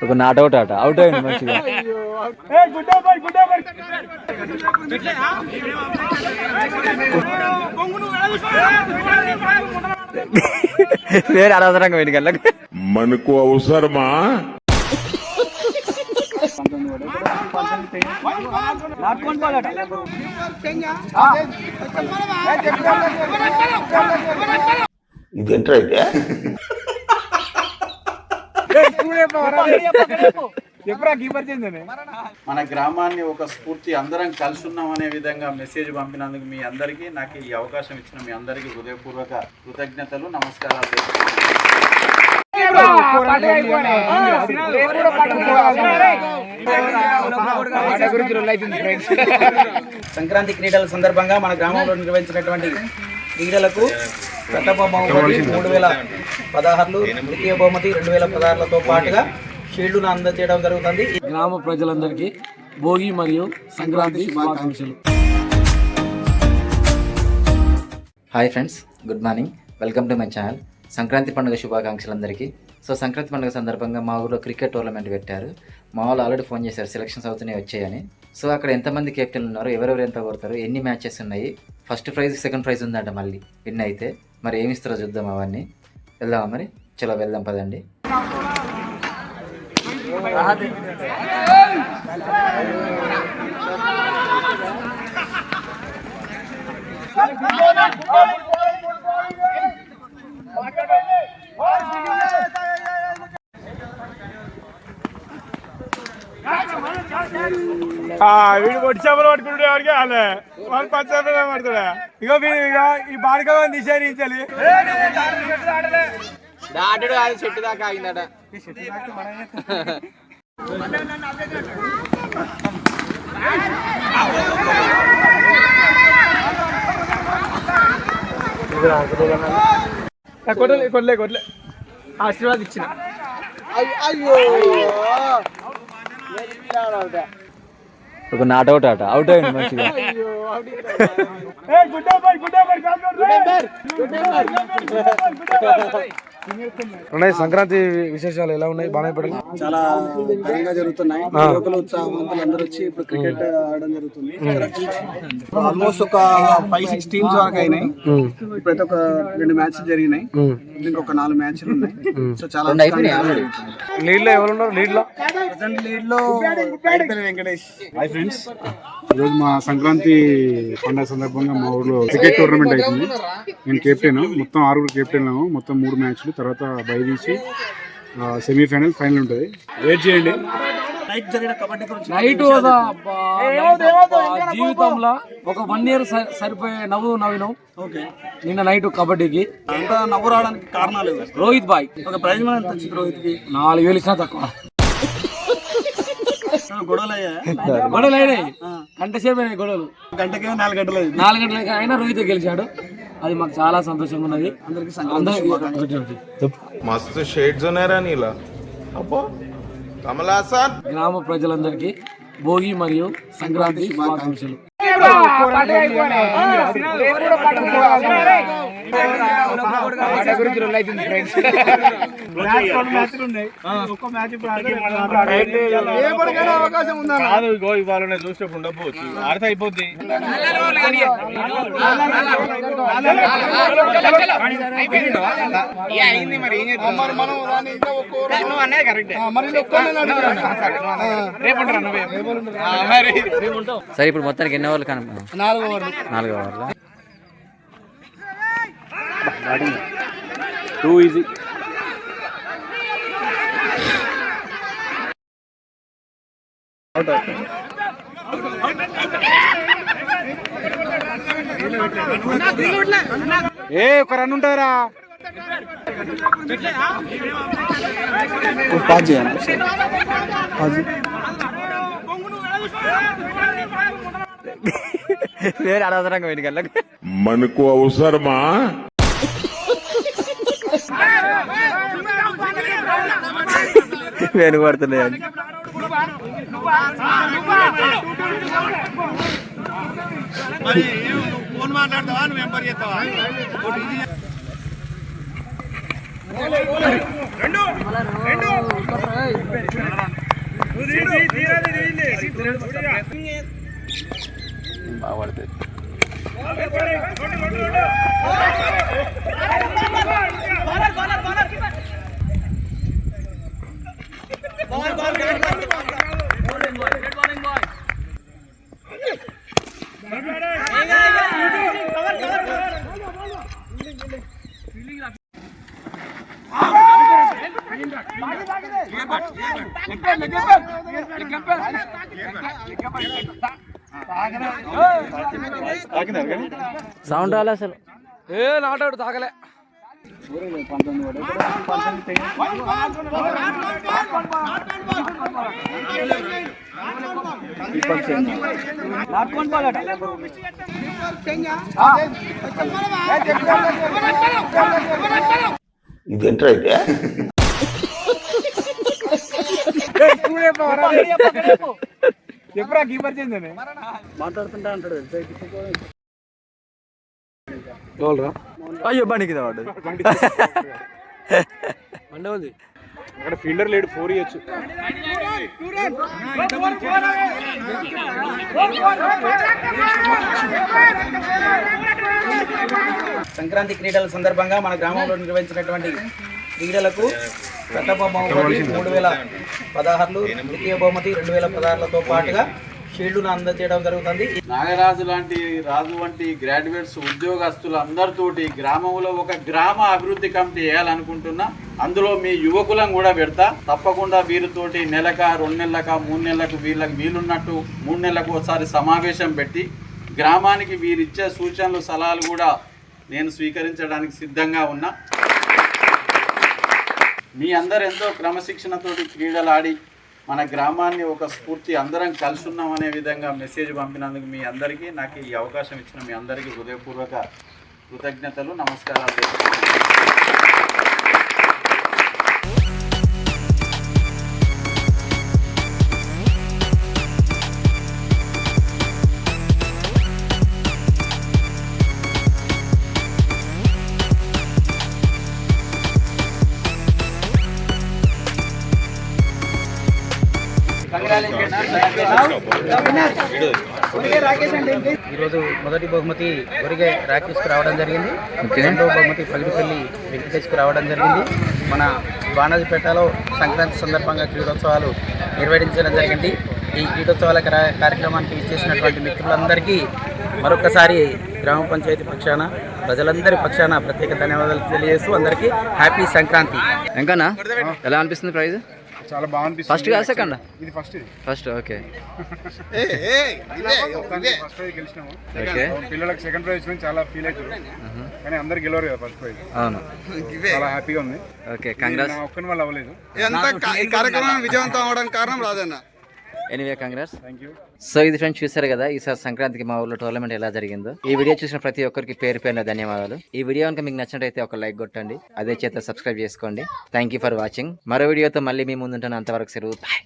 ఒక not out ఆట out అయ్యింది మంచిగా. వేరే అనవసరంగా వెనుక మనకు అవసరమా? ఇదేంట్రా ఇదే? మన గ్రామాన్ని ఒక స్ఫూర్తి అందరం కలిసి ఉన్నాం అనే విధంగా మెసేజ్ పంపినందుకు మీ అందరికీ, నాకు ఈ అవకాశం ఇచ్చిన మీ అందరికీ హృదయపూర్వక కృతజ్ఞతలు, నమస్కారాలు. సంక్రాంతి క్రీడల సందర్భంగా మన గ్రామంలో నిర్వహించినటువంటి క్రీడలకు ప్రథమ బహుమతి 3016, ద్వితీయ బహుమతి 2016లతో పాటుగా షీల్డ్ను అందజేయడం జరుగుతుంది. గ్రామ ప్రజలందరికీ భోగి మరియు సంక్రాంతి శుభాకాంక్షలు. Hi friends, good morning, welcome to my channel. Sankranti పండుగ శుభాకాంక్షలు అందరికీ. సో సంక్రాంతి పండుగ సందర్భంగా మా ఊరిలో క్రికెట్ టోర్నమెంట్ పెట్టారు. మా వాళ్ళు ఆల్రెడీ ఫోన్ చేశారు సెలక్షన్స్ అవుతున్నాయి వచ్చాయని. సో అక్కడ ఎంతమంది కెప్టెన్లు ఉన్నారు, ఎవరెవరు ఎంత కొడతారు, ఎన్ని మ్యాచెస్ ఉన్నాయి, ఫస్ట్ ప్రైజ్ సెకండ్ ప్రైజ్ ఉందంట మళ్ళీ విన్ అయితే. మరి ఏమి ఇస్తారో చూద్దాం, అవన్నీ వెళ్దామా మరి? చలో వెళ్దాం పదండి. వీడు కొట్టి చేపలు పట్టుకుంటే ఎవరికి వాళ్ళే వాళ్ళు 10 చేపలు పడుతున్నా. ఇగో ఈ బాడక నిషేధించాలి. దాటుడు కాదు, చెట్టు దాకా ఆగిందట. కొట్లే కొట్లే ఆశీర్వాదం ఇచ్చిన. ఒక నాట్ అవుట్ ఆట అవుట్ అయ్యింది మంచిగా. సంక్రాంతి విశేషాలు ఎలా ఉన్నాయి? బాగా పడాలి, చాలా ఘనంగా జరుగుతున్నాయి. యువకులు ఉత్సాహవంతులు అందరూ వచ్చి ఇప్పుడు క్రికెట్ ఆడడం జరుగుతుంది. ఆల్మోస్ట్ ఒక 5-6 టీమ్స్ వరకు అయినాయి. ఇప్పుడైతే ఒక 2 మ్యాచ్లు జరిగినాయి, ఇంకొక 4 మ్యాచ్లు ఉన్నాయి. సో చాలా లీడ్ లో ఎవరు ఉన్నారు? లీడ్ లో వెంకటేష్. హాయ్ ఫ్రెండ్స్, ఈరోజు మా సంక్రాంతి పండుగ సందర్భంగా మా ఊర్లో క్రికెట్ టోర్నమెంట్ అవుతుంది. నేను కెప్టెన్, మొత్తం 6 కెప్టెన్, మొత్తం 3 మ్యాచ్లు, తర్వాత బై తీసి సెమీఫైనల్ ఫైనల్ ఉంటుంది. వెయిట్ చేయండి. నైట్ జీవితంలో ఒక 1 year సరిపోయే నవ్వు నవ్వినాం. నిన్న నైట్ కబడ్డీకి అంత నవ్వు రావడానికి కారణాలు రోహిత్ బాయ్ ఒక ప్రైజ్ మనీ ఎంత వచ్చింది రోహిత్ కి? 4,000 ఇచ్చినా తక్కువ. గొడవలు అయినాయి, గంట సేపు అయినాయి గొడవలు. గంటకేమో 4 గంటలు 4 గంటలకి అయినా రోహిత్ గెలిచాడు. అది మాకు చాలా సంతోషంగా ఉన్నది. మస్తు షేడ్స్ ఉన్నారా నీలా? అబ్బో కమలాసన్. గ్రామ ప్రజలందరికీ భోగి మరియు సంక్రాంతి శుభాకాంక్షలు. ఇవాళ చూసినప్పుడు ఉండకపోవచ్చు, ఆడితే అయిపోద్ది. సరే ఇప్పుడు మొత్తానికి ఎన్ని ఓవర్లు కనుక? 4 ఓవర్లు. Two easy. ఒక రన్ ఉంటారా? వేరే అనవసరంగా వెనుక మనకు అవసరమా? వెనుక పడుతున్నాయని. ఫోన్ మాట్లాడతావా, నువ్వు ఎంపర్ చేస్తావా? సౌండ్ రాలే అసలు. ఏ నాటాడు తాగలే. ఇదేంట్రా అయితే ఎప్పుడా కీపర్ చేంజ్ అని మాట్లాడుతుంటా అంటాడు అయ్యో బండికి పడ్డది. బండి ఉంది అక్కడ ఫీల్డర్ లేడు 4 ఇయచ్చు. సంక్రాంతి క్రీడల సందర్భంగా మన గ్రామంలో నిర్వహించినటువంటి క్రీడలకు ప్రథమ బహుమతి 3016, ద్వితీయ బహుమతి 2016లతో పాటుగా షీల్డ్ను అందజేయడం జరుగుతుంది. నాగరాజు లాంటి రాజు వంటి గ్రాడ్యుయేట్స్ ఉద్యోగస్తులు అందరితోటి గ్రామంలో ఒక గ్రామ అభివృద్ధి కమిటీ వేయాలనుకుంటున్నా. అందులో మీ యువకులను కూడా పెడతా. తప్పకుండా వీరితోటి నెలక 2 నెలలక 3 నెలలకు వీళ్ళకి వీలున్నట్టు 3 నెలలకు ఒకసారి సమావేశం పెట్టి గ్రామానికి వీరిచ్చే సూచనలు సలహాలు కూడా నేను స్వీకరించడానికి సిద్ధంగా ఉన్నా. మీ అందరు ఎంతో క్రమశిక్షణతోటి క్రీడలు ఆడి మన గ్రామాన్ని ఒక స్ఫూర్తి అందరం కలిసి ఉన్నాం అనే విధంగా మెసేజ్ పంపినందుకు మీ అందరికీ, నాకు ఈ అవకాశం ఇచ్చిన మీ అందరికీ హృదయపూర్వక కృతజ్ఞతలు, నమస్కారాలు. ఈరోజు మొదటి బహుమతి ఒరిగే రాకేష్కు రావడం జరిగింది. రెండవ బహుమతి పగిడిపల్లి వెంకటేష్కు రావడం జరిగింది. మన బాణాజీపేటలో సంక్రాంతి సందర్భంగా క్రీడోత్సవాలు నిర్వహించడం జరిగింది. ఈ క్రీడోత్సవాల కార్యక్రమానికి ఇచ్చేసినటువంటి మిత్రులందరికీ మరొకసారి గ్రామ పంచాయతీ పక్షాన, ప్రజలందరి పక్షాన ప్రత్యేక ధన్యవాదాలు తెలియజేస్తూ అందరికీ హ్యాపీ సంక్రాంతి. ఎంకన్నా ఎలా అనిపిస్తుంది ప్రైజ్? చాలా బాగా అనిపిస్తుంది. ఫస్ట్ కాదు సెకండ్? ఇది first. First. Okay first prize గెలిచినాము. ఓకే. పిల్లలకు సెకండ్ ప్రైజ్ వచ్చిన చాలా ఫీల్ అవుతారు, కానీ అందరు గెలవరు కదా ఫస్ట్ ప్రైజ్. అవును, చాలా హ్యాపీగా ఉంది. Okay, congrats. నా ఒక్కని వల్ల అవ్వలేదు. ఈ కార్యక్రమం విజయవంతం అవడానికి కారణం Rajanna. Anyway congrats. Thank you. So ఇది ఫ్రెండ్స్, చూసారు కదా ఈసారి సంక్రాంతికి మా ఊళ్ళో టోర్నమెంట్ ఎలా జరిగిందో. ఈ వీడియో చూసిన ప్రతి ఒక్కరికి పేరు పేరున ధన్యవాదాలు. ఈ వీడియో కనుక మీకు నచ్చినట్టయితే ఒక లైక్ కొట్టండి, అదే చేత సబ్స్క్రైబ్ చేసుకోండి. Thank you for watching. మరో వీడియోతో మళ్ళీ మీ ముందుంటాను. అంతవరకు సెలవు. బాయ్.